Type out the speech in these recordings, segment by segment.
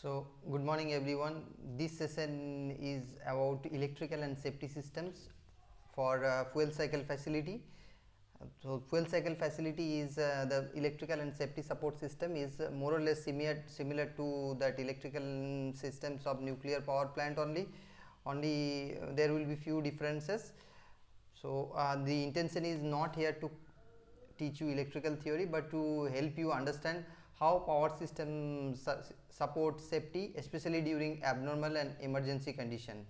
So, good morning everyone. This session is about electrical and safety systems for fuel cycle facility. So, fuel cycle facility is the electrical and safety support system is more or less similar to that electrical systems of nuclear power plant only there will be few differences. So, the intention is not here to teach you electrical theory, but to help you understand how power system support safety, especially during abnormal and emergency condition.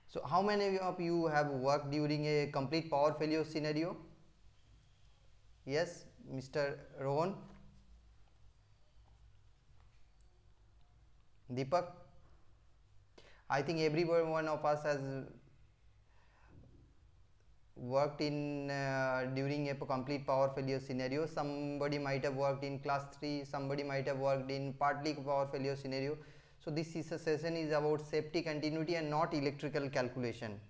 So how many of you have worked during a complete power failure scenario? Yes, Mr. Rohan, Deepak. I think every one of us has worked in during a complete power failure scenario. Somebody might have worked in class 3, somebody might have worked in partly power failure scenario. So this is a session is about safety continuity and not electrical calculation.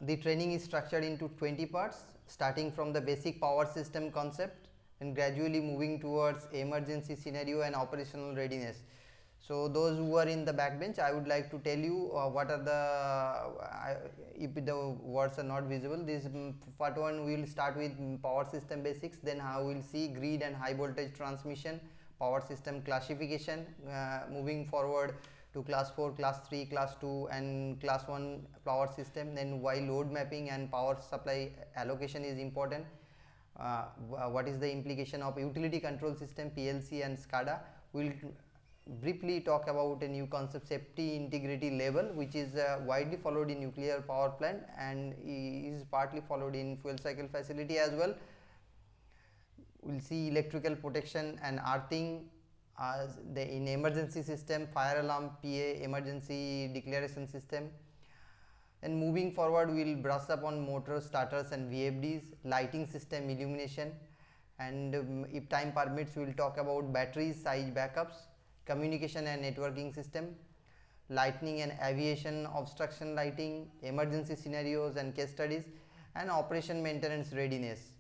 The training is structured into 20 parts, starting from the basic power system concept and gradually moving towards emergency scenario and operational readiness. So those who are in the backbench, I would like to tell you what are the if the words are not visible. This part 1 we will start with power system basics, then how we will see grid and high voltage transmission, power system classification, moving forward to class 4, class 3, class 2 and class 1 power system, then why load mapping and power supply allocation is important, what is the implication of utility control system PLC and SCADA. We will briefly talk about a new concept, safety integrity level, which is widely followed in nuclear power plant and is partly followed in fuel cycle facility as well. We will see electrical protection and earthing in emergency system, fire alarm, PA, emergency declaration system. And moving forward, we will brush up on motors, starters and VFDs, lighting system, illumination, and if time permits, we will talk about batteries, size backups, communication and networking system, lightning and aviation obstruction lighting, emergency scenarios and case studies, and operation maintenance readiness.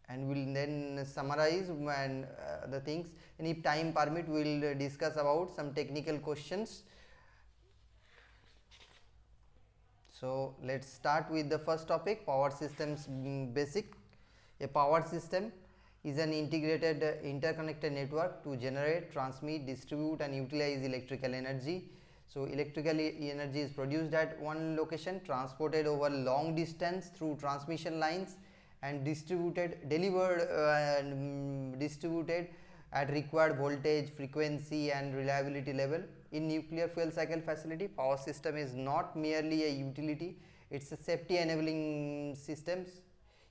And we will then summarize and the things, and if time permit we will discuss about some technical questions. So let's start with the first topic, power systems basic. A power system is an integrated interconnected network to generate, transmit, distribute and utilize electrical energy. So electrical energy is produced at one location, transported over long distance through transmission lines and distributed at required voltage, frequency and reliability level. In nuclear fuel cycle facility, power system is not merely a utility, it's a safety enabling systems.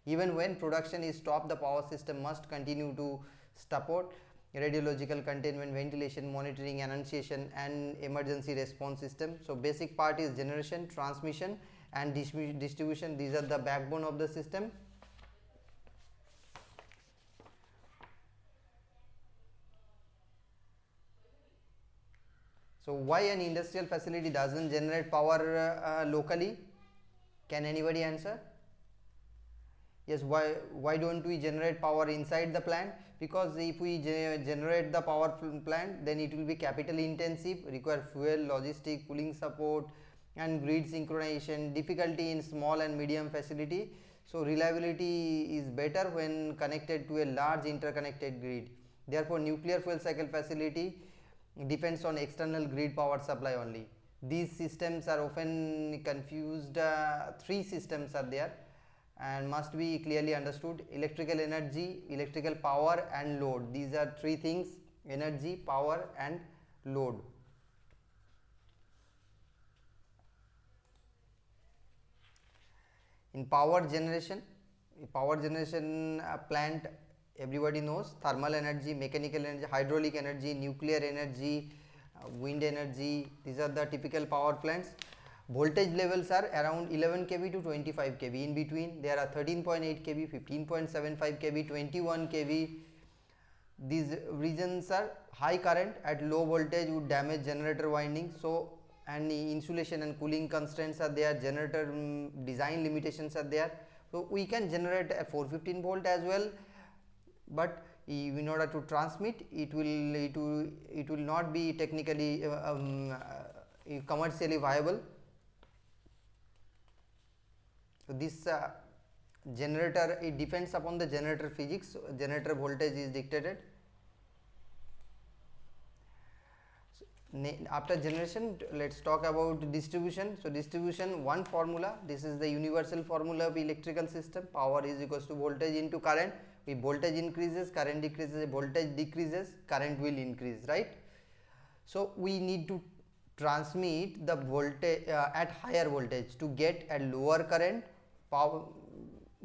Even when production is stopped, the power system must continue to support radiological containment, ventilation, monitoring, annunciation and emergency response system. So basic part is generation, transmission and distribution. These are the backbone of the system. So why an industrial facility doesn't generate power locally? Can anybody answer? Yes, why don't we generate power inside the plant? Because if we generate the power plant, then it will be capital intensive, require fuel, logistic, cooling support and grid synchronization, difficulty in small and medium facility. So reliability is better when connected to a large interconnected grid. Therefore nuclear fuel cycle facility depends on external grid power supply only. These systems are often confused. Three systems are there and must be clearly understood: electrical energy, electrical power and load. These are three things: energy, power and load. In power generation plant, everybody knows thermal energy, mechanical energy, hydraulic energy, nuclear energy, wind energy. These are the typical power plants. Voltage levels are around 11 kV to 25 kV. In between there are 13.8 kV, 15.75 kV, 21 kV. These regions are high current at low voltage would damage generator winding. So and insulation and cooling constraints are there, generator design limitations are there. So we can generate a 415 volt as well, but in order to transmit it will not be technically commercially viable. So this generator, it depends upon the generator physics. So generator voltage is dictated. After generation, let's talk about distribution. So distribution, one formula, this is the universal formula of electrical system. Power is equals to voltage into current. If voltage increases, current decreases, voltage decreases, current will increase, right? So we need to transmit the voltage at higher voltage to get a lower current. Power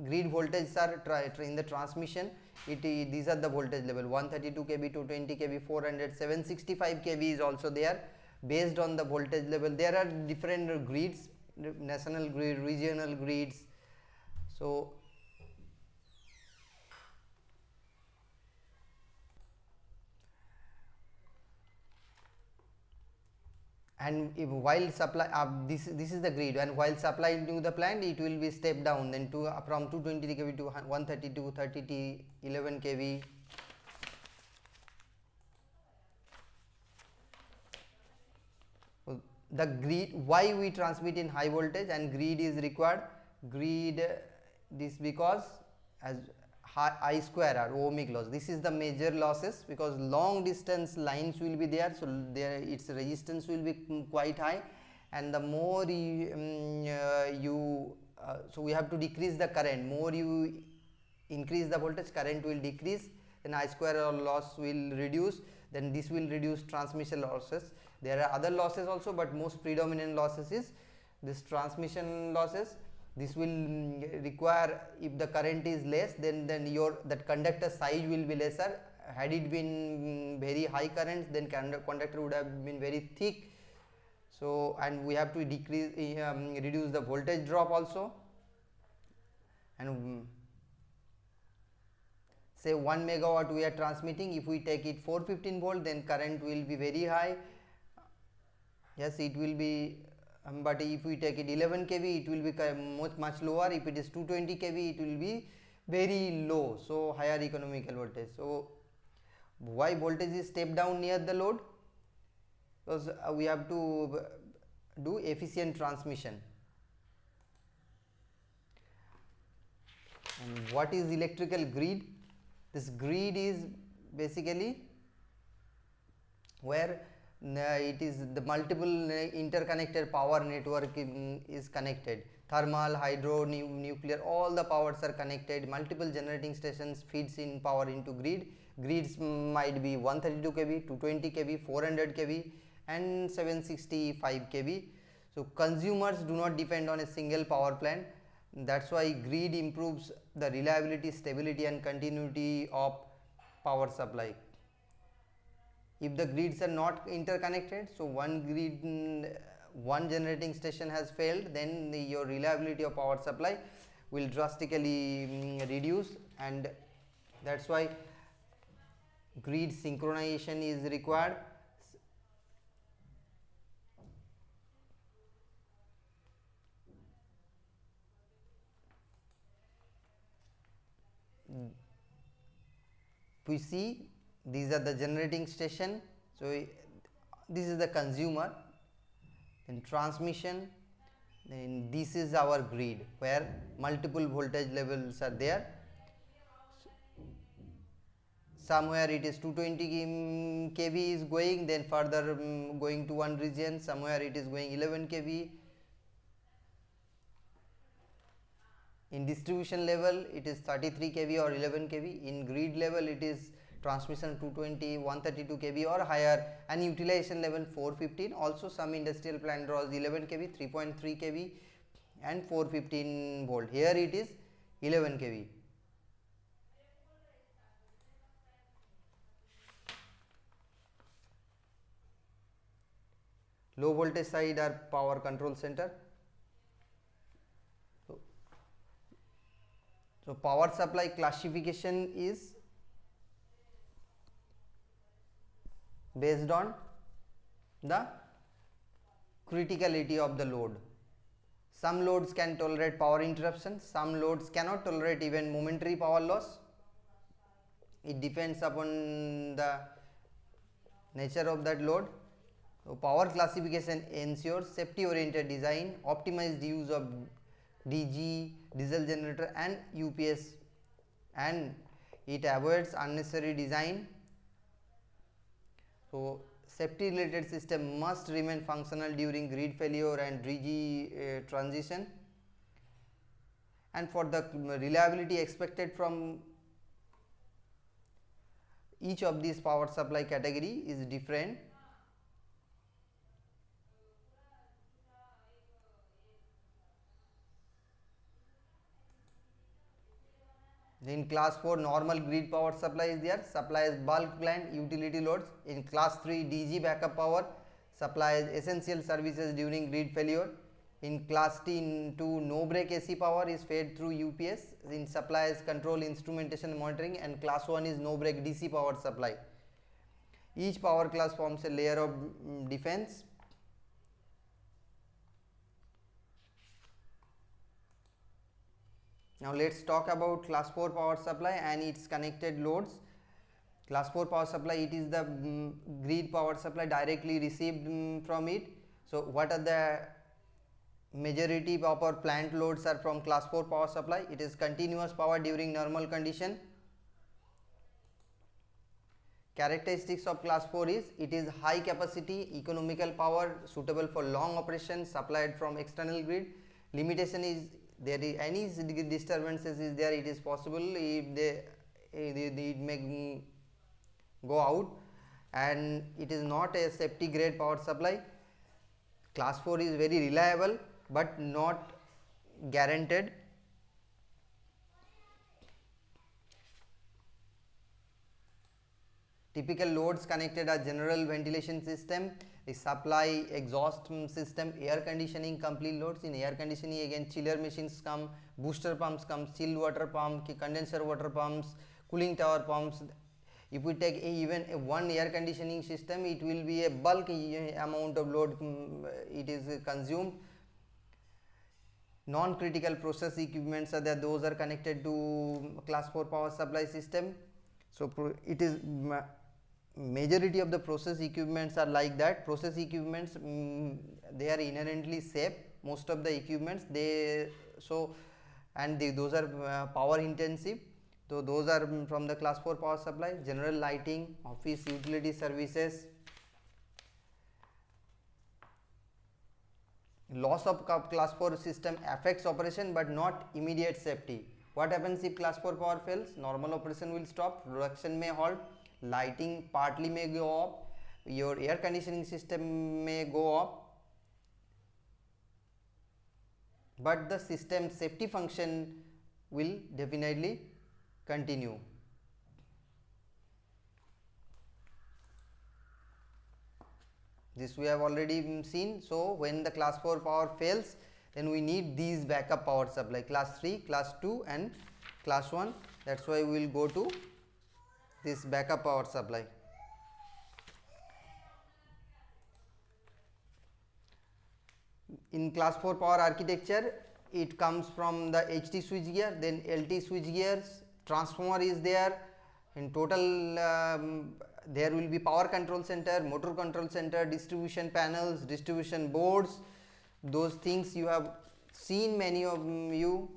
grid voltages are in the transmission, these are the voltage level 132 kV, 220 kV, 400, 765 kV is also there. Based on the voltage level, there are different grids, national grid, regional grids. So and if while supply this is the grid, and while supplying to the plant, it will be stepped down then to from 220 kV to 132, 30, 11 kV. The grid, why we transmit in high voltage and grid is required? Grid, this because as I square r ohmic loss, this is the major losses, because long distance lines will be there, so there its resistance will be quite high, and the more so we have to decrease the current. More you increase the voltage, current will decrease, then I square r loss will reduce, then this will reduce transmission losses. There are other losses also, but most predominant losses is this transmission losses. This will require, if the current is less, then your that conductor size will be lesser. Had it been very high currents, then conductor would have been very thick. So and we have to decrease reduce the voltage drop also. And say 1 megawatt we are transmitting, if we take it 415 volt, then current will be very high. Yes, it will be, but if we take it 11 kV, it will be much lower. If it is 220 kV, it will be very low, so higher economical voltage. So why voltage is stepped down near the load? Because we have to do efficient transmission. And what is electrical grid? This grid is basically where it is the multiple interconnected power network is connected. Thermal, hydro, nuclear, all the powers are connected. Multiple generating stations feeds in power into grid. Grids might be 132 kV, 220 kV, 400 kV and 765 kV. So consumers do not depend on a single power plant. That's why grid improves the reliability, stability and continuity of power supply. If the grids are not interconnected, so one generating station has failed, then your reliability of power supply will drastically reduce, and that's why grid synchronization is required. We see these are the generating station, so this is the consumer, then transmission, then this is our grid where multiple voltage levels are there. Somewhere it is 220 kV is going, then further going to one region, somewhere it is going 11 kV. In distribution level it is 33 kV or 11 kV. In grid level it is transmission 220, 132 kV or higher, and utilization level 415. Also some industrial plant draws 11 kV, 3.3 kV and 415 volt. Here it is 11 kV. Low voltage side are power control center. So power supply classification is based on the criticality of the load. Some loads can tolerate power interruption, some loads cannot tolerate even momentary power loss. It depends upon the nature of that load. So power classification ensures safety oriented design, optimized use of DG, diesel generator and UPS, and it avoids unnecessary design. So safety related system must remain functional during grid failure and DG transition, and for the reliability expected from each of these power supply category is different. In class 4 normal grid power supply is there, supplies bulk plant utility loads. In class 3 DG backup power supplies essential services during grid failure. In class 2 no break AC power is fed through UPS, in supplies control instrumentation monitoring, and class 1 is no break DC power supply. Each power class forms a layer of defense. Now let's talk about class 4 power supply and its connected loads. Class 4 power supply, it is the grid power supply directly received from it. So what are the majority of our plant loads are from class 4 power supply? It is continuous power during normal condition. Characteristics of class 4 is it is high capacity economical power suitable for long operation supplied from external grid. Limitation is there is any disturbances is there, it is possible if it may go out, and it is not a safety grade power supply. Class 4 is very reliable but not guaranteed. Typical loads connected are general ventilation system, a supply exhaust system, air conditioning complete loads. In air conditioning again chiller machines come, booster pumps come, chilled water pump, condenser water pumps, cooling tower pumps. If we take even one air conditioning system, it will be a bulk amount of load it is consumed. Non-critical process equipments are there, those are connected to class 4 power supply system. So it is majority of the process equipments are like that. Process equipments they are inherently safe, most of the equipments those are power intensive. So those are from the class 4 power supply. General lighting, office utility services. Loss of class 4 system affects operation but not immediate safety. What happens if class 4 power fails? Normal operation will stop, production may halt, lighting partly may go off, your air conditioning system may go off, but the system safety function will definitely continue. This we have already seen. So when the class 4 power fails, then we need these backup power supply, class 3, class 2 and class 1. That's why we will go to this backup power supply. In class 4 power architecture, it comes from the HT switch gear, then LT switch gears, transformer is there. In total there will be power control center, motor control center, distribution panels, distribution boards. Those things you have seen, many of you.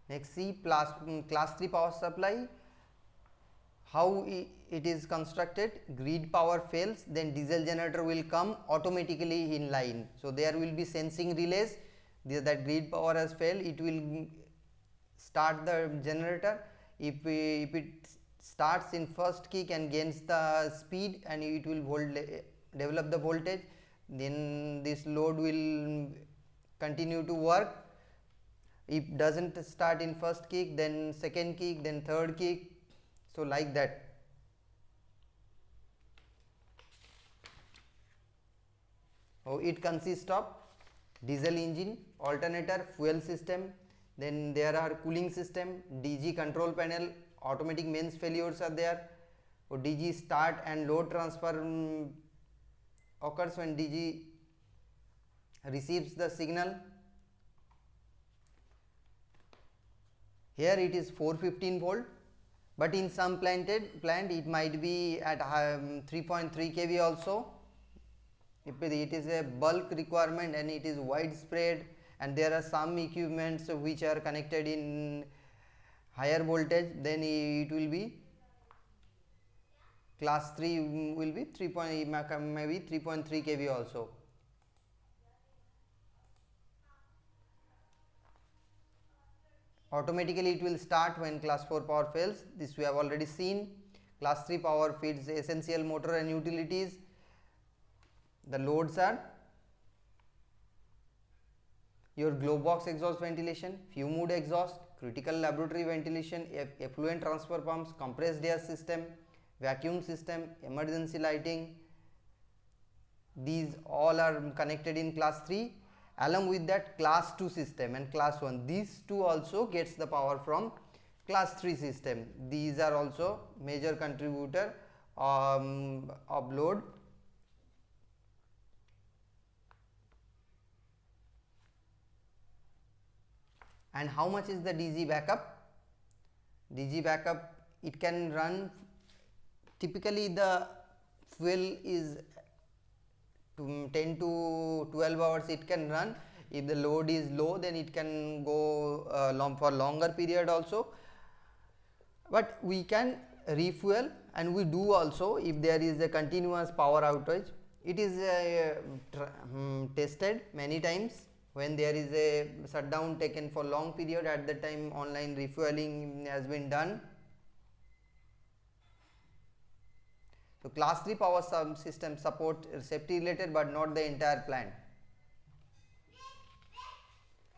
Next, see class 3 power supply, how it is constructed. Grid power fails, then diesel generator will come automatically in line. So there will be sensing relays that grid power has failed, it will start the generator. If it starts in first kick and gains the speed, and it will develop the voltage, then this load will continue to work. If doesn't start in first kick, then second kick, then third kick, so like that. Oh, it consists of diesel engine, alternator, fuel system, then there are cooling system, DG control panel, automatic mains failures are there. So DG start and load transfer occurs when DG receives the signal. Here it is 415 volt, but in some plant it might be at 3.3 kV also. If it is a bulk requirement and it is widespread, and there are some equipments which are connected in higher voltage, then it will be class 3 will be 3. Maybe 3.3 kV also. Automatically it will start when class 4 power fails. This we have already seen. Class 3 power feeds essential motor and utilities. The loads are your glove box exhaust ventilation, fume hood exhaust, critical laboratory ventilation, effluent transfer pumps, compressed air system, vacuum system, emergency lighting. These all are connected in class 3. Along with that, class 2 system and class 1, these two also gets the power from class 3 system. These are also major contributor of load. And how much is the DG backup? DG backup, it can run, typically the fuel is 10 to 12 hours it can run. If the load is low, then it can go for longer period also, but we can refuel, and we do also if there is a continuous power outage. It is tested many times. When there is a shutdown taken for long period, at the time online refueling has been done. So class 3 power system support safety related, but not the entire plant.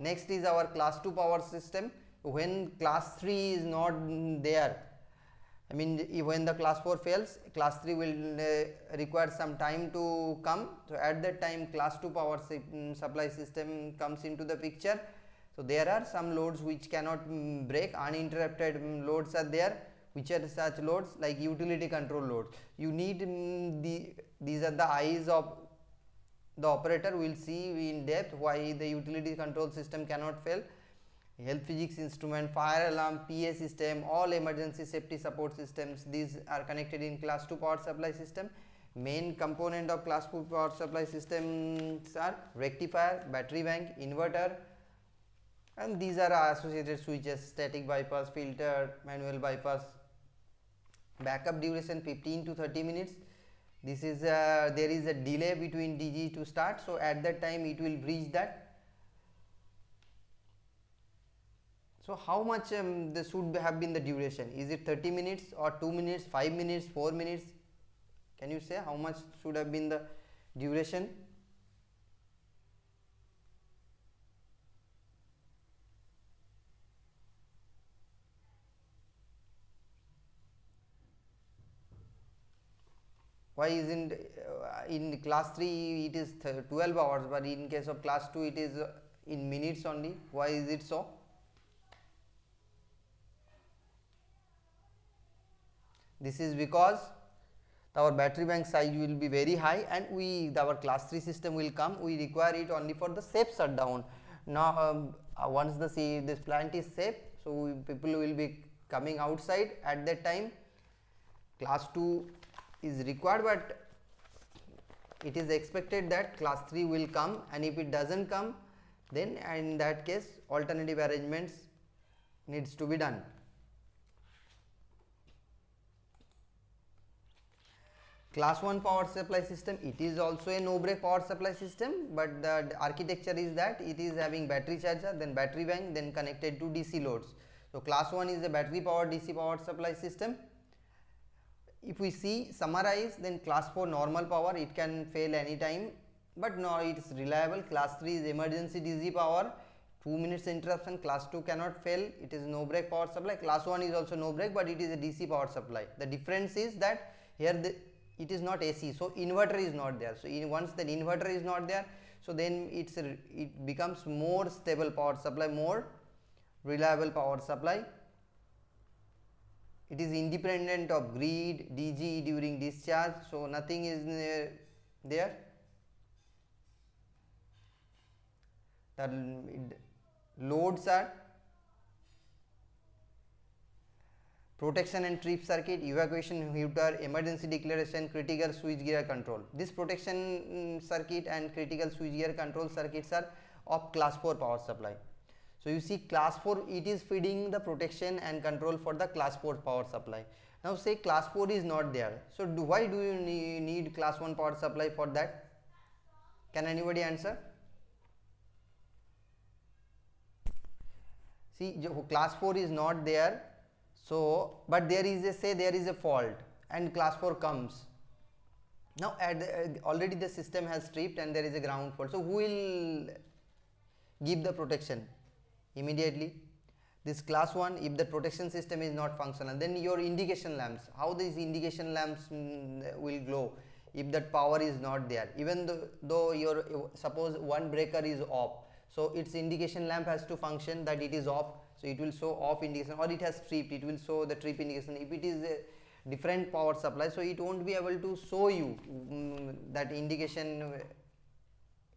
Next is our class 2 power system. When class 3 is not there, I mean when the class 4 fails, class 3 will require some time to come. So at that time class 2 power supply system comes into the picture. So there are some loads which cannot break, uninterrupted loads are there. Which are such loads? Like utility control loads. You need these are the eyes of the operator. We will see in depth why the utility control system cannot fail. Health physics instrument, fire alarm, PA system, all emergency safety support systems, these are connected in class 2 power supply system. Main component of class 2 power supply systems are rectifier, battery bank, inverter, and these are associated switches, static bypass, filter, manual bypass. Backup duration 15 to 30 minutes. This is there is a delay between DG to start, so at that time it will reach that. So how much this should have been the duration? Is it 30 minutes or 2 minutes, 5 minutes, 4 minutes? Can you say how much should have been the duration? Why isn't in class 3 it is 12 hours, but in case of class 2 it is in minutes only? Why is it so? This is because our battery bank size will be very high, and our class 3 system will come. We require it only for the safe shutdown. Now once this plant is safe, so people will be coming outside. At that time class 2 is required, but it is expected that class 3 will come, and if it doesn't come, then in that case alternative arrangements needs to be done. Class 1 power supply system, it is also a no break power supply system, but the architecture is that it is having battery charger, then battery bank, then connected to DC loads. So class 1 is a battery powered DC power supply system. If we see summarize, then class 4 normal power, it can fail anytime, but no, it is reliable. Class 3 is emergency DC power, 2 minutes interruption. Class 2 cannot fail, it is no break power supply. Class 1 is also no break, but it is a DC power supply. The difference is that here it is not AC, so inverter is not there. So once the inverter is not there, so then it becomes more stable power supply, more reliable power supply. It is independent of grid, DG during discharge, so nothing is there. The loads are protection and trip circuit, evacuation heater, emergency declaration, critical switchgear control. This protection circuit and critical switchgear control circuits are of class 4 power supply. So you see, class 4, it is feeding the protection and control for the class 4 power supply. Now say class 4 is not there, so why do you need class 1 power supply for that? Can anybody answer? See, class 4 is not there, so but there is a, say there is a fault and class 4 comes. Now already the system has tripped and there is a ground fault, so who will give the protection? Immediately this class 1, if the protection system is not functional, then your indication lamps, how these indication lamps will glow if that power is not there? Even though your, suppose one breaker is off, so its indication lamp has to function that it is off, so it will show off indication, or it has tripped, it will show the trip indication. If it is a different power supply, so it won't be able to show you that indication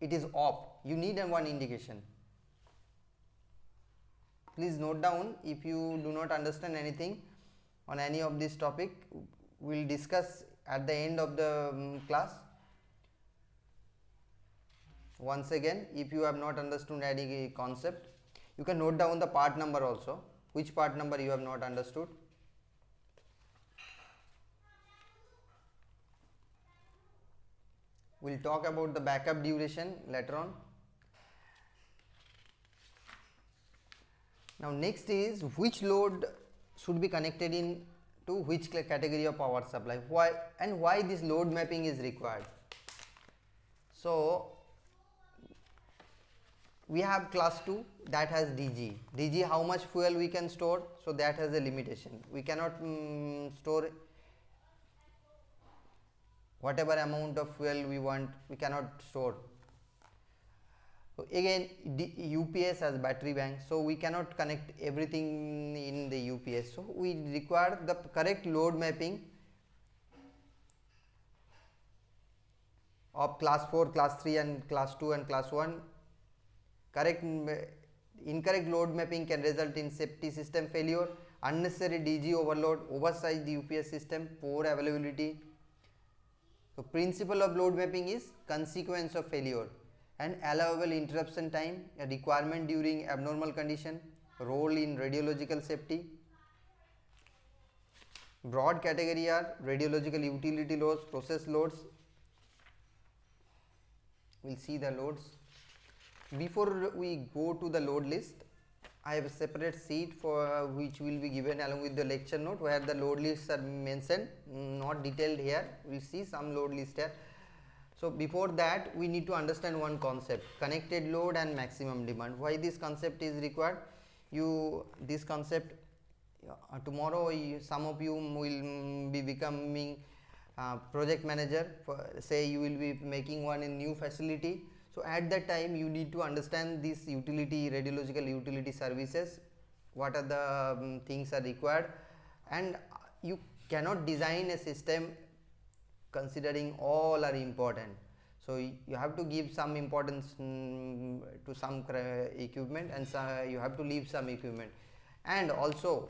it is off. You need one indication. Please note down if you do not understand anything on any of this topic. We will discuss at the end of the class. Once again, if you have not understood any concept, you can note down the part number also, which part number you have not understood. We will talk about the backup duration later on. Now next is, which load should be connected in to which category of power supply, why and why this load mapping is required. So we have class 2 that has DG. DG, how much fuel we can store, so that has a limitation. We cannot store whatever amount of fuel we want, we cannot store. So again, UPS has battery bank, so we cannot connect everything in the UPS. So we require the correct load mapping of class 4, class 3 and class 2 and class 1. Incorrect load mapping can result in safety system failure, unnecessary DG overload, oversized UPS system, poor availability. So principle of load mapping is consequence of failure and allowable interruption time, a requirement during abnormal condition, role in radiological safety. Broad category are radiological utility loads, process loads. We will see the loads. Before we go to the load list, I have a separate sheet for which will be given along with the lecture note, where the load lists are mentioned, not detailed here. We will see some load list here. So before that, we need to understand one concept, connected load and maximum demand. Why this concept is required? This concept, tomorrow some of you will be becoming project manager, say you will be making one in new facility. So at that time you need to understand this utility, radiological utility services, what are the things are required, and you cannot design a system considering all are important. So you have to give some importance to some equipment, and you have to leave some equipment, and also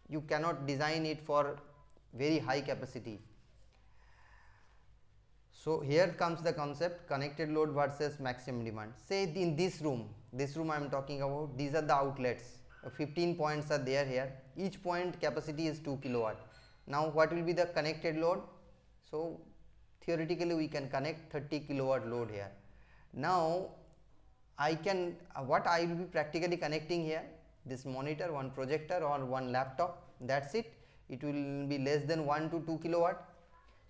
you cannot design it for very high capacity. So here comes the concept, connected load versus maximum demand. Say in this room I am talking about, these are the outlets, 15 points are there here, each point capacity is 2 kilowatt. Now what will be the connected load? So theoretically we can connect 30 kilowatt load here. Now I can, what I will be practically connecting here, this monitor, one projector or one laptop, that's it. It will be less than 1 to 2 kilowatt.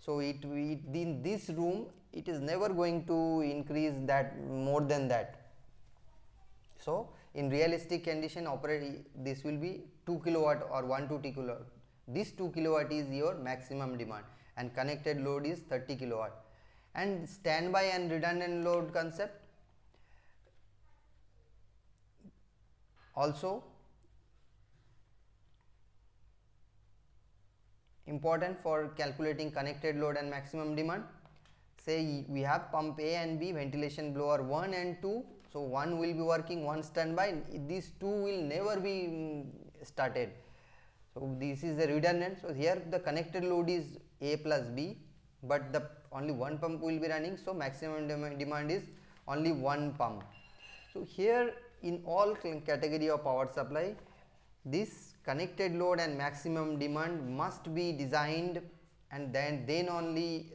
So in this room it is never going to increase that more than that. So in realistic condition, this will be 2 kilowatt or 1 to 2 kilowatt. This 2 kilowatt is your maximum demand and connected load is 30 kilowatt. And standby and redundant load concept also important for calculating connected load and maximum demand. Say we have pump A and B, ventilation blower 1 and 2, so one will be working, one standby, these two will never be started, so this is the redundant. So here the connected load is A plus B, but the only one pump will be running, so maximum demand is only one pump. So here in all category of power supply, this connected load and maximum demand must be designed, and then only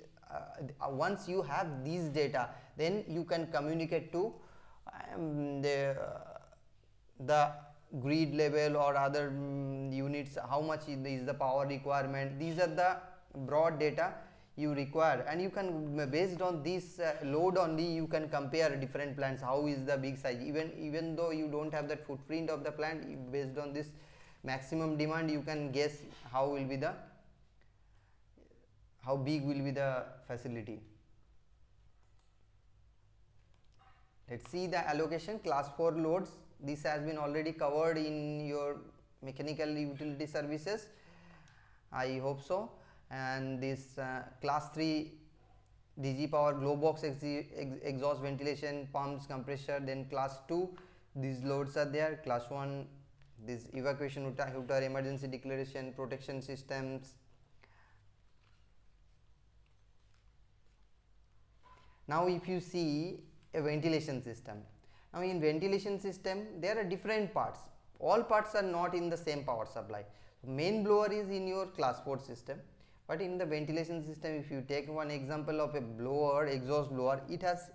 once you have these data, then you can communicate to the grid level or other units how much is the power requirement. These are the broad data you require, and you can, based on this load only, you can compare different plants, how is the big size, even though you don't have that footprint of the plant, based on this maximum demand you can guess how big will be the facility. Let's see the allocation. Class 4 loads, this has been already covered in your mechanical utility services, I hope so. And this class 3 DG power, glow box, exhaust, ventilation, pumps, compressor. Then class 2, these loads are there. Class 1, this evacuation hooter, emergency declaration, protection systems. Now if you see a ventilation system, now in ventilation system there are different parts, all parts are not in the same power supply. Main blower is in your class 4 system, but in the ventilation system, if you take one example of a blower, exhaust blower, it has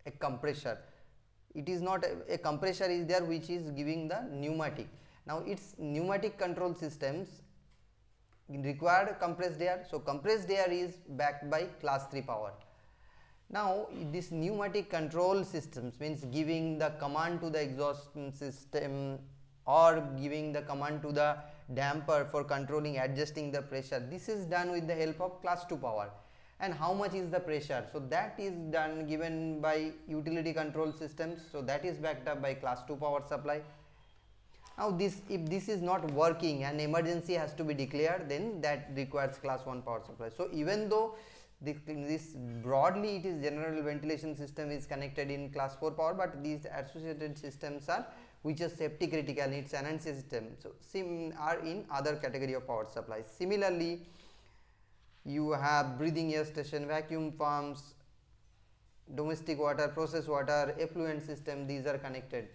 a compressor. It is not a compressor is there which is giving the pneumatic. Now its pneumatic control systems required compressed air, so compressed air is backed by class 3 power. Now this pneumatic control systems means giving the command to the exhaust system or giving the command to the damper for controlling, adjusting the pressure. This is done with the help of class 2 power. And how much is the pressure? So that is done given by utility control systems. So that is backed up by class 2 power supply. Now this, if this is not working and emergency has to be declared, then that requires class 1 power supply. So even though this broadly it is general ventilation system is connected in class 4 power, but these associated systems are which is safety critical, it's an system, so are in other category of power supply. Similarly, you have breathing air station, vacuum pumps, domestic water, process water, effluent system, these are connected.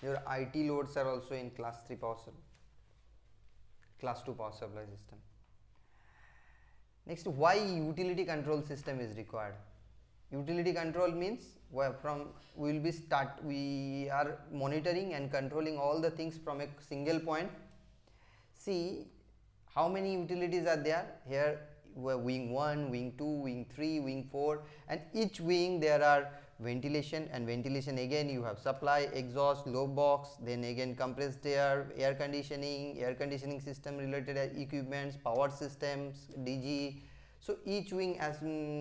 Your IT loads are also in class 3 power supply, class 2 power supply system. Next, why utility control system is required? Utility control means we are monitoring and controlling all the things from a single point. See how many utilities are there here. Wing 1, wing 2, wing 3, wing 4, and each wing there are ventilation, and ventilation again you have supply, exhaust, glow box, then again compressed air, air conditioning system related equipments, power systems, DG. So each wing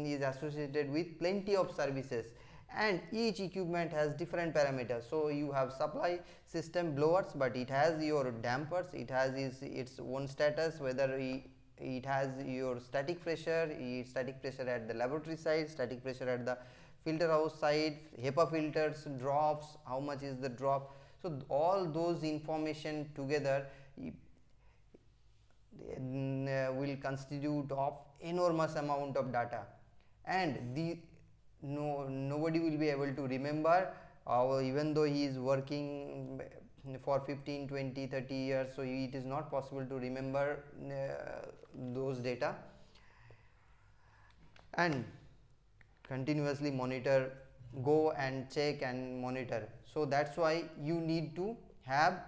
is associated with plenty of services, and each equipment has different parameters. So you have supply system blowers, but it has your dampers, it has its own status, whether it has your static pressure at the laboratory side, static pressure at the filter house side, HEPA filters, drops, how much is the drop. So all those information together will constitute of enormous amount of data, and nobody will be able to remember, even though he is working for 15, 20, 30 years, so it is not possible to remember those data and continuously monitor, go and check and monitor. So that's why you need to have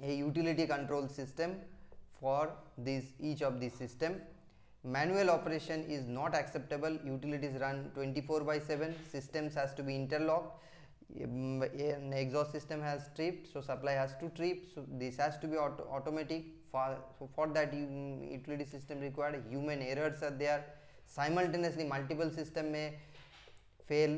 a utility control system for each of these system. Manual operation is not acceptable. Utilities run 24/7. Systems has to be interlocked. An exhaust system has tripped, so supply has to trip. So this has to be automatic. So for that, utility system required. Human errors are there. Simultaneously, multiple system may fail.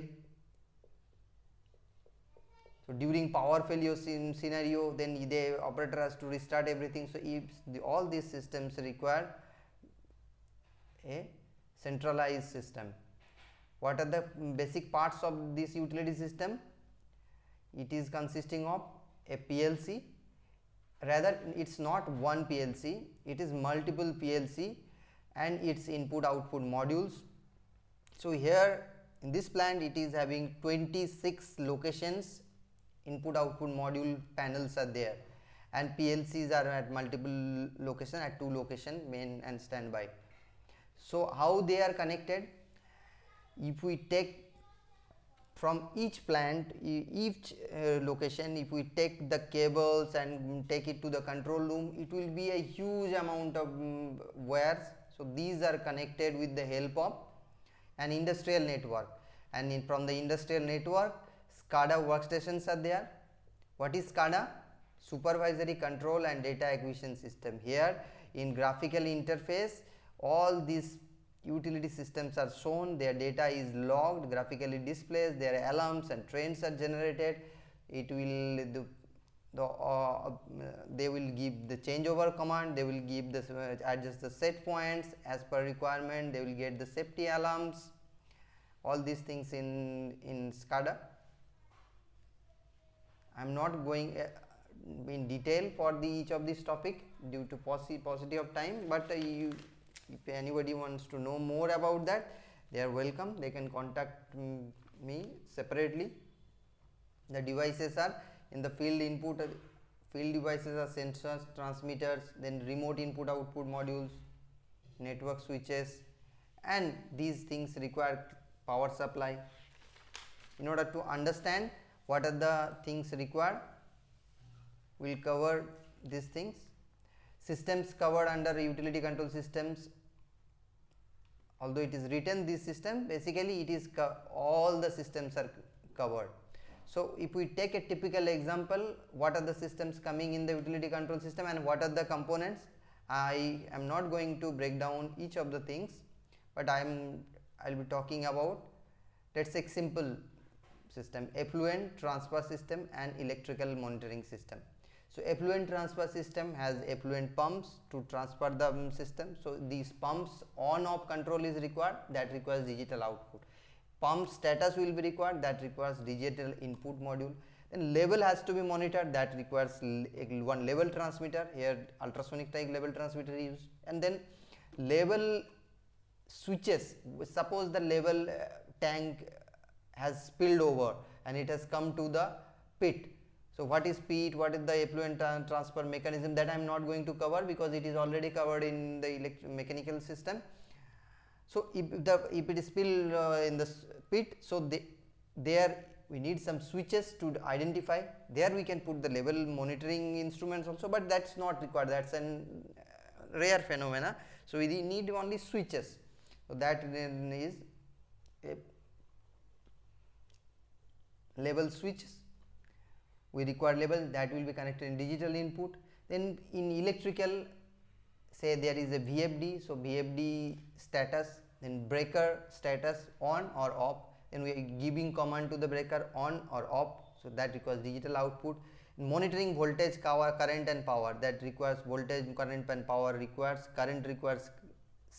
So during power failure scenario, then the operator has to restart everything. So if all these systems require a centralized system. What are the basic parts of this utility system? It is consisting of a PLC. Rather, it's not one PLC, it is multiple PLC and its input output modules. So here in this plant it is having 26 locations. Input output module panels are there, and PLCs are at multiple location, at 2 location, main and standby. So how they are connected? If we take from each plant, each location, if we take the cables and take it to the control room, it will be a huge amount of wires. So these are connected with the help of an industrial network, and from the industrial network, SCADA workstations are there. What is SCADA? Supervisory control and data acquisition system. Here in graphical interface, all these utility systems are shown, their data is logged, graphically displayed, their alarms and trends are generated. It will they will give the changeover command, they will give the adjust the set points as per requirement, they will get the safety alarms, all these things in SCADA. I am not going in detail for each of this topic due to paucity of time, but if anybody wants to know more about that, they are welcome. They can contact me separately. The devices are in the field input. Field devices are sensors, transmitters, then remote input output modules, network switches, and these things require power supply. In order to understand what are the things required, we will cover these things. Systems covered under utility control systems, although it is written this system, basically it is all the systems are covered. So if we take a typical example, what are the systems coming in the utility control system and what are the components? I am not going to break down each of the things, but I'll be talking about, let's say, simple system: effluent transfer system and electrical monitoring system. So effluent transfer system has effluent pumps to transfer the system. So these pumps on off control is required, that requires digital output. Pump status will be required, that requires digital input module. Then level has to be monitored, that requires one level transmitter. Here ultrasonic type level transmitter is used. And then level switches. Suppose the level tank has spilled over and it has come to the pit. So what is pit, what is the effluent transfer mechanism, that I am not going to cover because it is already covered in the mechanical system. So if it is spilled in the pit, so there we need some switches to identify. There we can put the level monitoring instruments also, but that's not required, that's an rare phenomena. So we need only switches. So that is a level switches. We require level, that will be connected in digital input. Then in electrical, say there is a VFD, so VFD status, then breaker status on or off, then we are giving command to the breaker on or off, so that requires digital output. Monitoring voltage, current and power, that requires voltage, current and power requires, current requires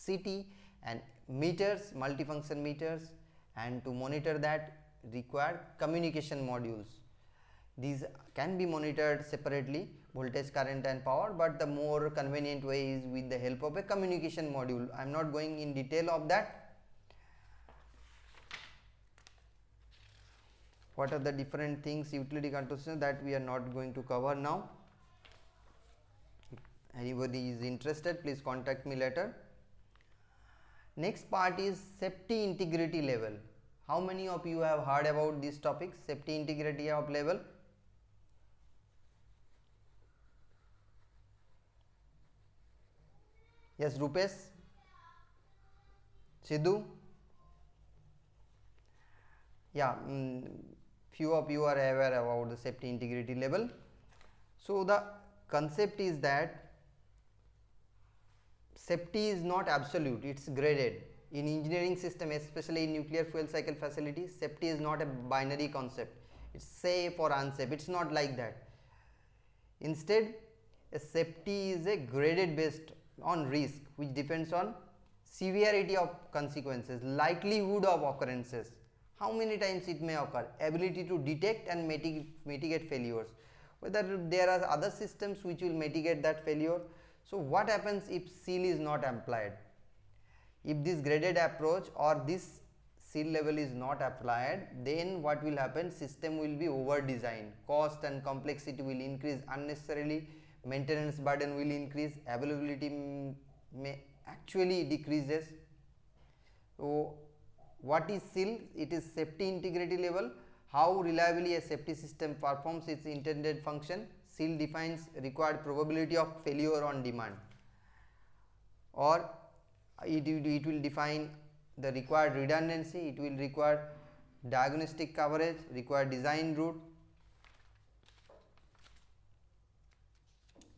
CT, and meters, multifunction meters, and to monitor that require communication modules. These can be monitored separately, voltage, current and power, but the more convenient way is with the help of a communication module. I am not going in detail of that. What are the different things utility control system, that we are not going to cover now. If anybody is interested, please contact me later. Next part is safety integrity level. How many of you have heard about this topic, safety integrity of level? Yes, Rupesh, Sidhu. Yeah, few of you are aware about the safety integrity level. So the concept is that safety is not absolute, it's graded. In engineering system, especially in nuclear fuel cycle facilities, safety is not a binary concept. It's safe or unsafe. It's not like that. Instead, a safety is a graded based on risk, which depends on severity of consequences, likelihood of occurrences, how many times it may occur, ability to detect and mitigate failures, whether there are other systems which will mitigate that failure. So what happens if seal is not applied? If this graded approach or this seal level is not applied, then what will happen? System will be over designed, cost and complexity will increase unnecessarily, maintenance burden will increase, availability may actually decreases. So what is seal? It is safety integrity level, how reliably a safety system performs its intended function. Seal defines required probability of failure on demand, or it will define the required redundancy, it will require diagnostic coverage, require design route.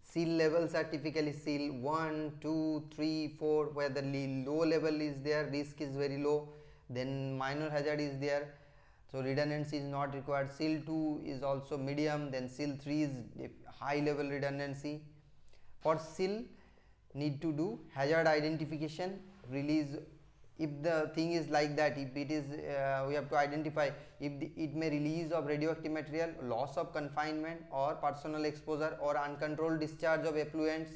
Seal levels are typically seal 1, 2, 3, 4, where the low level is there, risk is very low, then minor hazard is there, so redundancy is not required. Seal 2 is also medium, then seal 3 is high level redundancy. For seal, need to do hazard identification, release. If the thing is like that, if it is we have to identify if it may release of radioactive material, loss of confinement or personal exposure or uncontrolled discharge of effluents.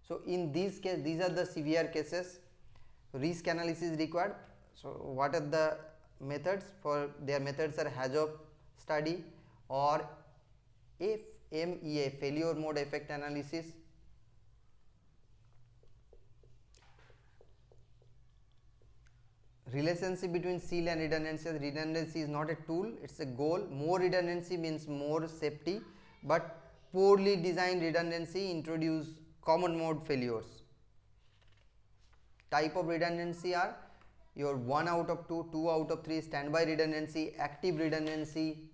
So in this case, these are the severe cases, risk analysis required. So what are the methods? For their methods are HAZOP study or FMEA, failure mode effect analysis. Relationship between seal and redundancy. Redundancy is not a tool, it's a goal. More redundancy means more safety, but poorly designed redundancy introduce common mode failures. Type of redundancy are your 1 out of 2, 2 out of 3, standby redundancy, active redundancy.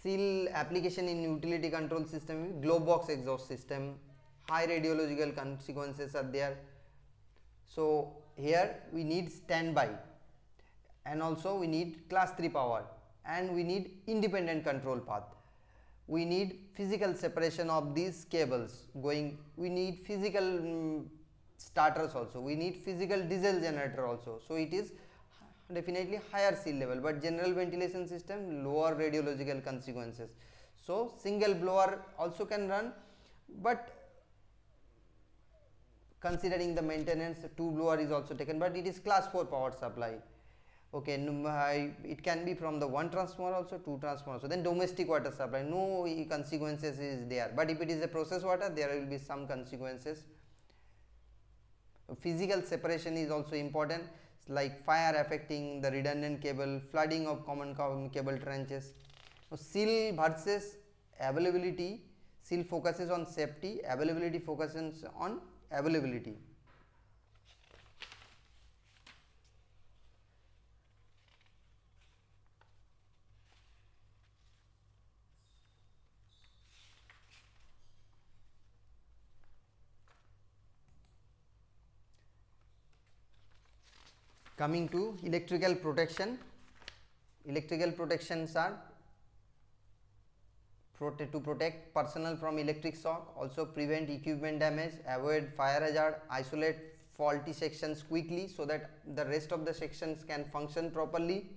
Seal application in utility control system, glove box exhaust system, high radiological consequences are there. So here we need standby, and also we need class 3 power, and we need independent control path. We need physical separation of these cables going, we need physical starters also, we need physical diesel generator also. So it is definitely higher seal level, but general ventilation system lower radiological consequences. So single blower also can run, but considering the maintenance, 2 blower is also taken, but it is class 4 power supply. Okay, it can be from the 1 transformer also, 2 transformer. So then domestic water supply, no consequences is there, but if it is a process water, there will be some consequences. Physical separation is also important, like fire affecting the redundant cable, flooding of common cable trenches. So seal versus availability, seal focuses on safety, availability focuses on availability. Coming to electrical protection, electrical protections are to protect personnel from electric shock, also prevent equipment damage, avoid fire hazard, isolate faulty sections quickly so that the rest of the sections can function properly.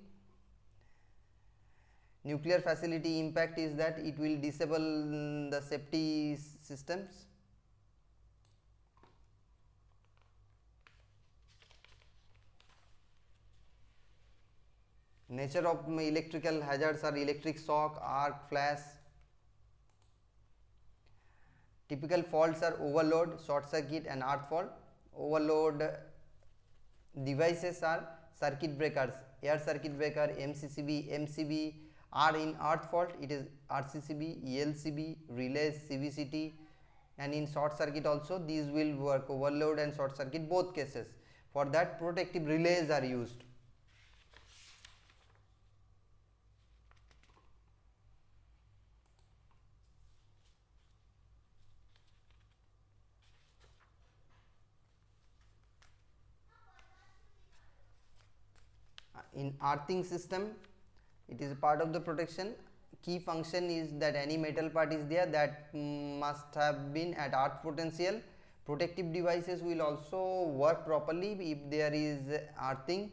Nuclear facility impact is that it will disable the safety systems. Nature of electrical hazards are electric shock, arc, flash. Typical faults are overload, short circuit and earth fault. Overload devices are circuit breakers, air circuit breaker, MCCB, MCB. Are in earth fault, it is RCCB, ELCB, relays, CVCT, and in short circuit also these will work, overload and short circuit both cases. For that protective relays are used. In earthing system, it is a part of the protection. Key function is that any metal part is there that must have been at earth potential. Protective devices will also work properly if there is earthing.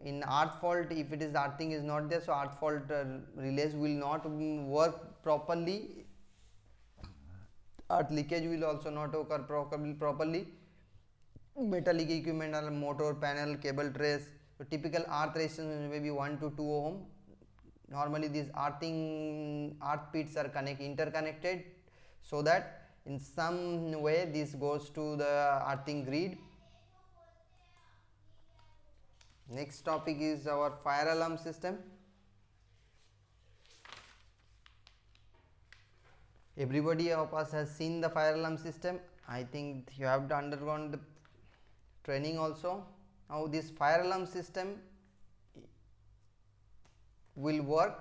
In earth fault, if it is earthing is not there, so earth fault relays will not work properly. Earth leakage will also not occur properly. Metallic equipment are motor, panel, cable trace. So typical earth resistance may be 1 to 2 ohm. Normally these earth pits are interconnected, so that in some way this goes to the earthing grid. Next topic is our fire alarm system. Everybody of us has seen the fire alarm system. I think you have undergone the training also. Now this fire alarm system will work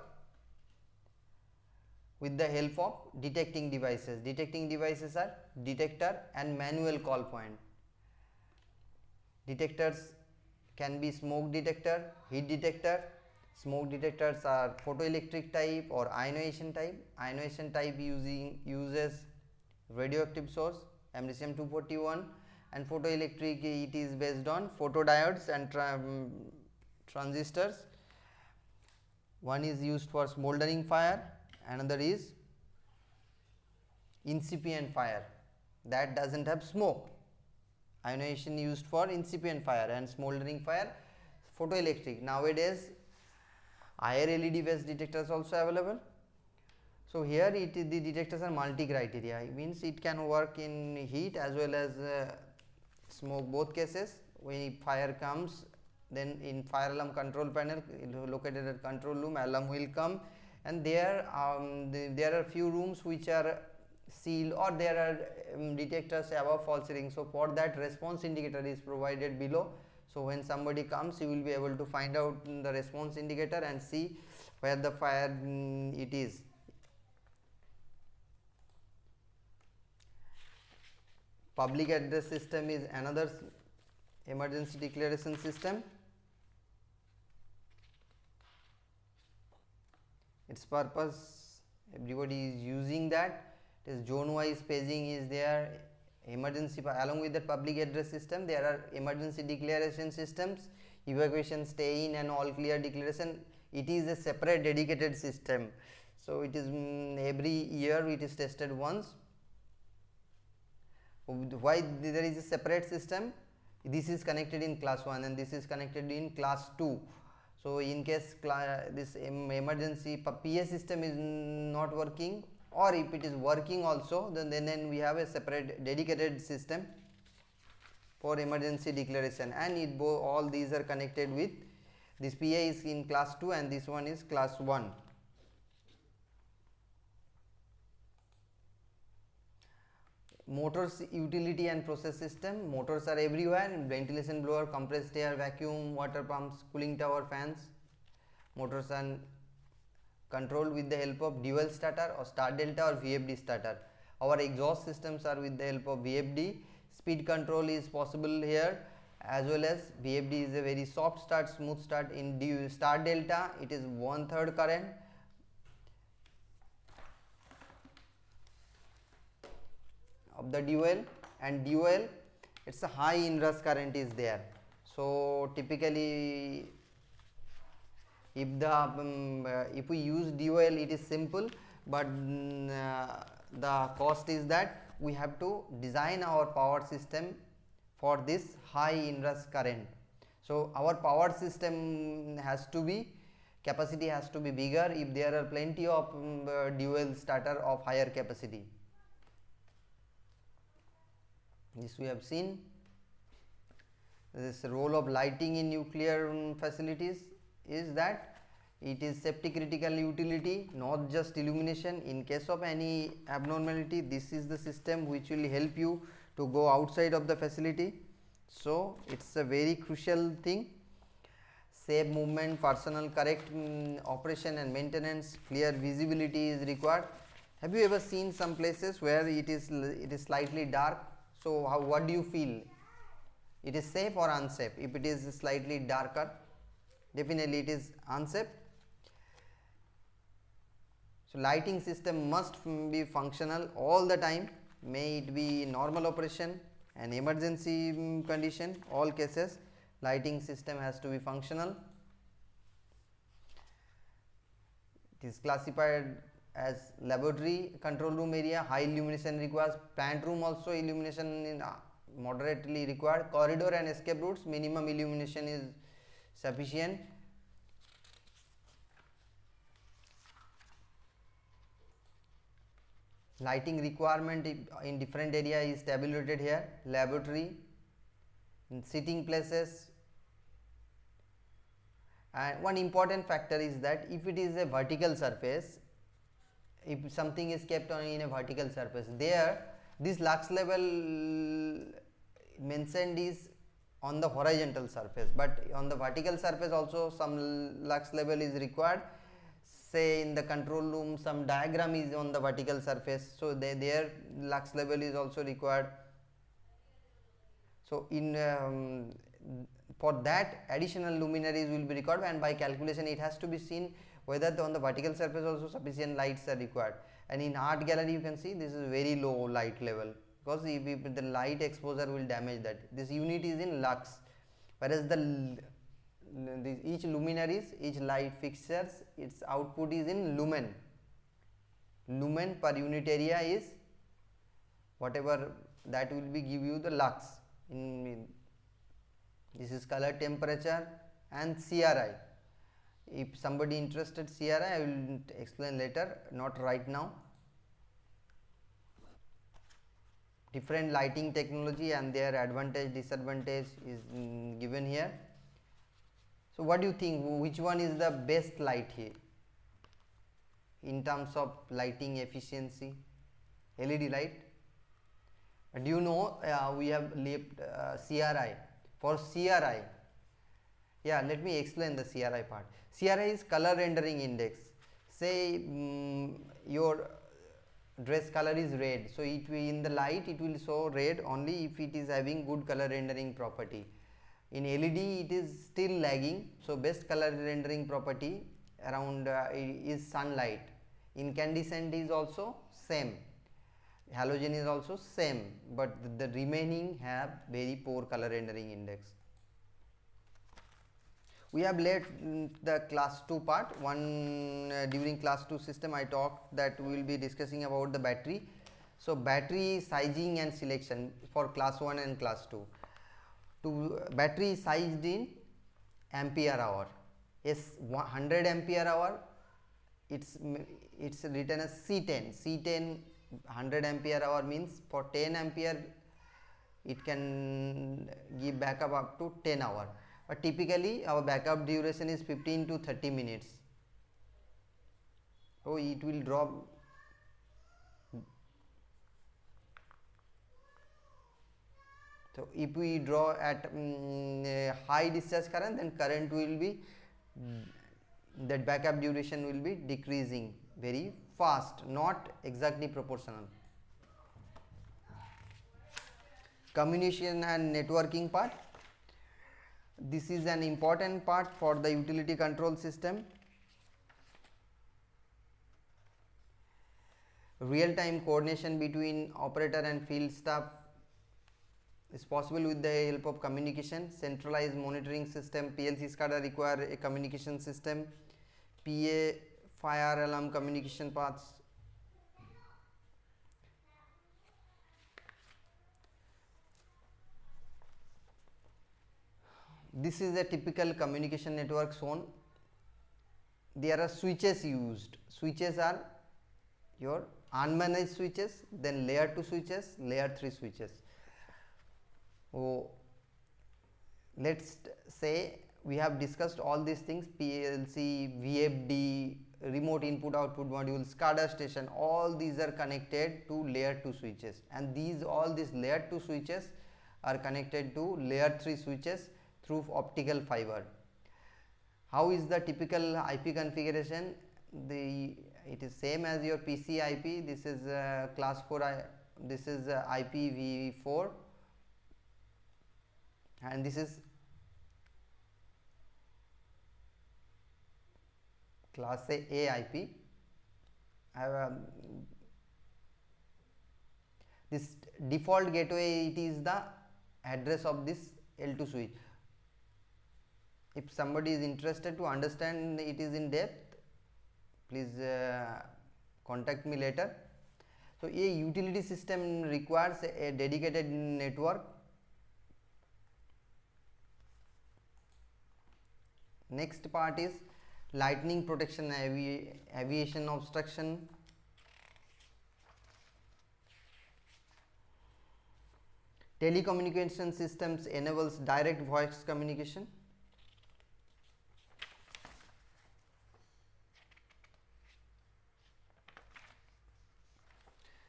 with the help of detecting devices. Detecting devices are detector and manual call point. Detectors can be smoke detector, heat detector. Smoke detectors are photoelectric type or ionization type. Ionization type uses radioactive source americium-241, and photoelectric it is based on photodiodes and transistors. One is used for smoldering fire, another is incipient fire that doesn't have smoke. Ionization used for incipient fire and smoldering fire photoelectric. Nowadays higher LED based detectors also available. So here the detectors are multi criteria, it means it can work in heat as well as smoke, both cases. When fire comes, then in fire alarm control panel located at control room, alarm will come, and there are few rooms which are sealed, or there are detectors above false ceiling. So for that response indicator is provided below. So when somebody comes, you will be able to find out the response indicator and see where the fire it is. Public address system is another emergency declaration system. Its purpose, everybody is using that. It is zone wise paging is there. Emergency, along with the public address system, there are emergency declaration systems, evacuation, stay in and all clear declaration. It is a separate dedicated system. So it is every year it is tested once. Why there is a separate system? This is connected in class 1 and this is connected in class 2. So in case this emergency PA system is not working, or if it is working also, then we have a separate dedicated system for emergency declaration, and all these are connected with this. PA is in class 2 and this one is class 1. Motors, utility and process system. Motors are everywhere: ventilation blower, compressed air, vacuum, water pumps, cooling tower, fans. Motors are controlled with the help of dual starter or start delta or VFD starter. Our exhaust systems are with the help of VFD. Speed control is possible here, as well as VFD is a very soft start, smooth start. In start delta it is 1/3 current. Of the dual, and dual it's a high inrush current is there. So typically if we use dual, it is simple, but the cost is that we have to design our power system for this high inrush current. So our power system has to be, capacity has to be bigger if there are plenty of dual starter of higher capacity. This we have seen. This role of lighting in nuclear facilities is that It is safety critical utility, not just illumination. In case of any abnormality, this is the system which will help you to go outside of the facility. So it's a very crucial thing. Safe movement, personal correct operation and maintenance, clear visibility is required. Have you ever seen some places where it is slightly dark? So what do you feel? It is safe or unsafe? If it is slightly darker, definitely it is unsafe. So lighting system must be functional all the time, may it be normal operation, an emergency condition, all cases lighting system has to be functional. It is classified as laboratory control room area, high illumination requires, plant room also illumination in moderately required, corridor and escape routes minimum illumination is sufficient. Lighting requirement in different area is tabulated here, laboratory, in sitting places. And one important factor is that if it is a vertical surface, if something is kept on in a vertical surface, there this lux level mentioned is on the horizontal surface, but on the vertical surface also some lux level is required. Say in the control room some diagram is on the vertical surface, so their lux level is also required. So in for that additional luminaries will be required, and by calculation it has to be seen whether on the vertical surface also sufficient lights are required. And in art gallery you can see this is very low light level, because if the light exposure will damage that. This unit is in lux, whereas each luminaries, each light fixtures, its output is in lumen. Lumen per unit area is whatever that will be give you the lux. This is color temperature and CRI. If somebody interested CRI, I will explain later, not right now. Different lighting technology and their advantage disadvantage is given here. So what do you think, which one is the best light here in terms of lighting efficiency? LED light. Do you know we have left CRI. For CRI, yeah, let me explain the CRI part. CRI is color rendering index. Say your dress color is red, so it will, in the light it will show red only if it is having good color rendering property. In LED it is still lagging, so best color rendering property around is sunlight. Incandescent is also same, halogen is also same, but the remaining have very poor color rendering index. We have left the class 2 part. During class 2 system I talked that we will be discussing about the battery. So battery sizing and selection for class 1 and class 2. Battery is sized in ampere hour. Yes, 100 ampere hour, it's written as C10. C10 100 ampere hour means for 10 ampere it can give backup up to 10 hour, but typically our backup duration is 15 to 30 minutes. So it will drop. So if we draw at high discharge current, then current will be that backup duration will be decreasing very fast, not exactly proportional. Communication and networking part. This is an important part for the utility control system. Real-time coordination between operator and field staff is possible with the help of communication. Centralized monitoring system, PLC SCADA require a communication system. PA, fire alarm communication paths. This is a typical communication network shown. There are switches used. Switches are your unmanaged switches, then layer 2 switches, layer 3 switches. Oh, let's say we have discussed all these things: PLC, VFD, remote input output module, SCADA station. All these are connected to layer 2 switches, and all these layer 2 switches are connected to layer 3 switches through optical fiber. How is the typical IP configuration? It is same as your PC IP. This is class 4. This is IPv4, and this is class A IP. This default gateway, it is the address of this L2 switch. If somebody is interested to understand it is in depth, please contact me later. So a utility system requires a dedicated network. Next part is lightning protection, aviation obstruction. Telecommunication systems enables direct voice communication.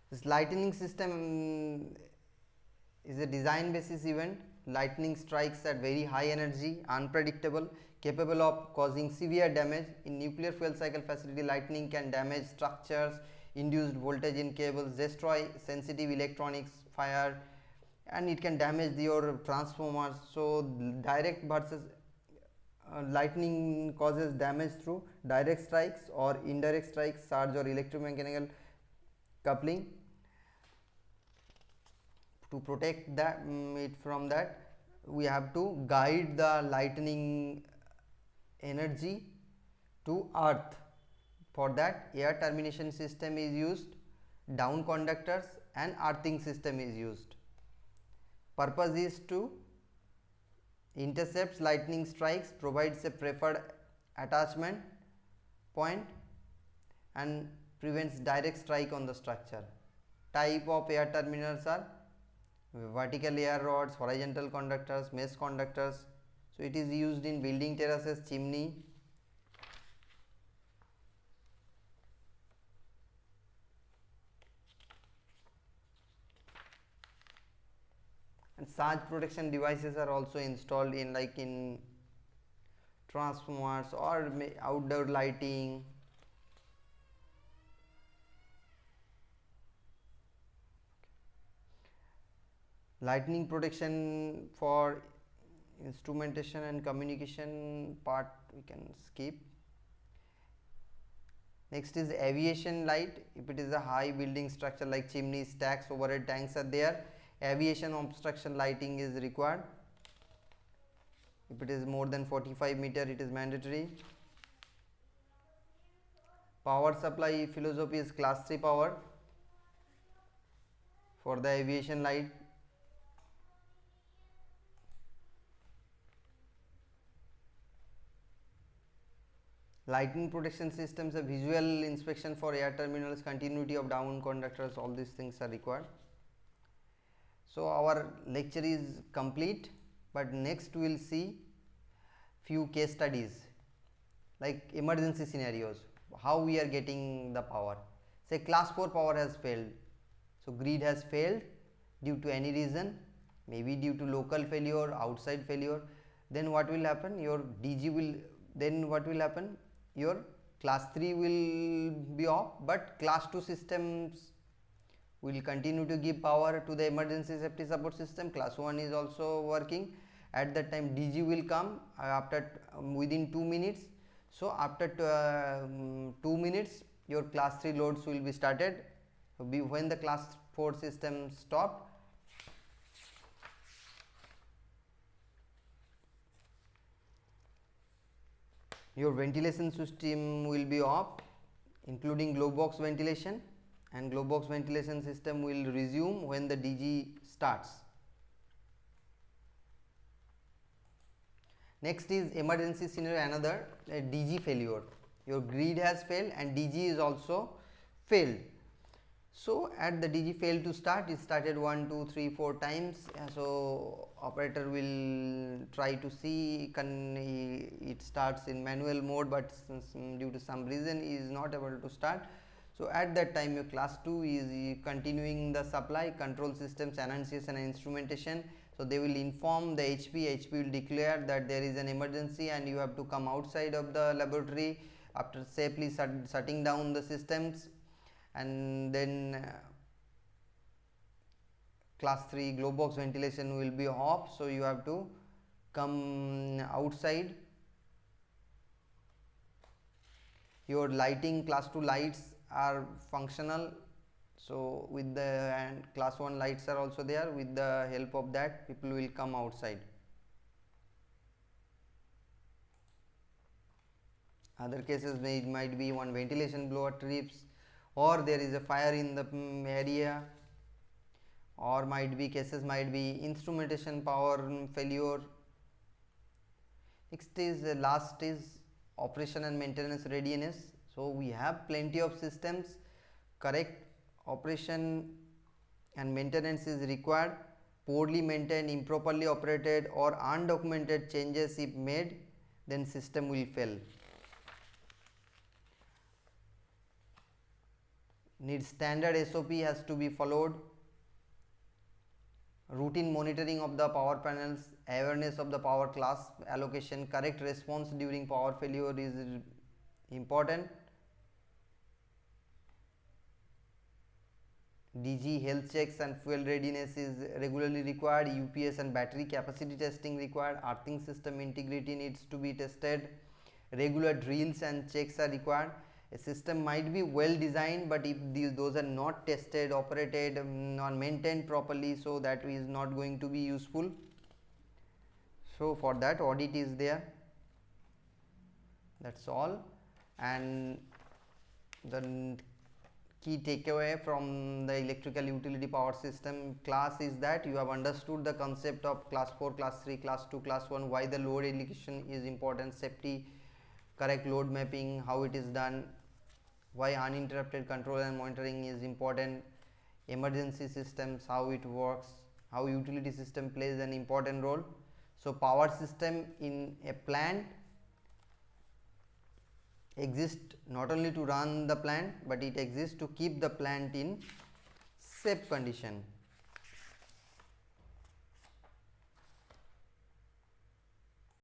This lightning system is a design basis event. Lightning strikes at very high energy, unpredictable, capable of causing severe damage. In nuclear fuel cycle facility, lightning can damage structures, induced voltage in cables, destroy sensitive electronics, fire, and it can damage your transformers. So direct versus lightning causes damage through direct strikes or indirect strikes, surge or electromechanical coupling. To protect that it from that, we have to guide the lightning energy to earth. For that, air termination system is used, down conductors and earthing system is used. Purpose is to intercepts lightning strikes, provides a preferred attachment point and prevents direct strike on the structure. Type of air terminals are vertical air rods, horizontal conductors, mesh conductors. So it is used in building terraces, chimney. And surge protection devices are also installed in in transformers or outdoor lighting. Lightning protection for instrumentation and communication part we can skip. Next is aviation light. If it is a high building structure like chimneys, stacks, overhead tanks are there, aviation obstruction lighting is required. If it is more than 45 meter, it is mandatory. Power supply philosophy is class 3 power for the aviation light. Lightning protection systems, a visual inspection for air terminals, continuity of down conductors, all these things are required. So our lecture is complete, but next we will see few case studies like emergency scenarios, how we are getting the power. Say class 4 power has failed, so grid has failed due to any reason, maybe due to local failure, outside failure. Then what will happen? Your DG will, then what will happen? Your class 3 will be off, but class 2 systems will continue to give power to the emergency safety support system. Class 1 is also working. At that time DG will come after within 2 minutes. So after 2 minutes your class 3 loads will be started. When the class 4 system stopped, your ventilation system will be off, including glow box ventilation, and glow box ventilation system will resume when the DG starts. Next is emergency scenario, another DG failure. Your grid has failed and DG is also failed. So at the DG failed to start, it started 1, 2, 3, 4 times. So operator will try to see it starts in manual mode, but due to some reason is not able to start. So at that time your class 2 is continuing the supply, control systems, annunciation and instrumentation. So they will inform the HP will declare that there is an emergency and you have to come outside of the laboratory after safely shutting down the systems. And then class 3 glow box ventilation will be off, so you have to come outside. Your lighting, class 2 lights are functional, so with the, and class 1 lights are also there. With the help of that, people will come outside. Other cases might be one ventilation blower trips, or there is a fire in the area, or might be cases might be instrumentation power failure. Next is last is operation and maintenance readiness. So we have plenty of systems, correct operation and maintenance is required. Poorly maintained, improperly operated or undocumented changes if made, then system will fail. Needs standard SOP has to be followed. Routine monitoring of the power panels, awareness of the power class allocation, correct response during power failure is important. DG health checks and fuel readiness is regularly required. UPS and battery capacity testing required. Earthing system integrity needs to be tested. Regular drills and checks are required. A system might be well designed, but if those are not tested, operated or maintained properly, so that is not going to be useful. So for that, audit is there. That's all. And the key takeaway from the electrical utility power system class is that you have understood the concept of class 4, class 3, class 2, class 1, why the load allocation is important, safety, correct load mapping, how it is done, why uninterrupted control and monitoring is important, emergency systems, how it works, how utility system plays an important role. So power system in a plant exists not only to run the plant, but it exists to keep the plant in safe condition.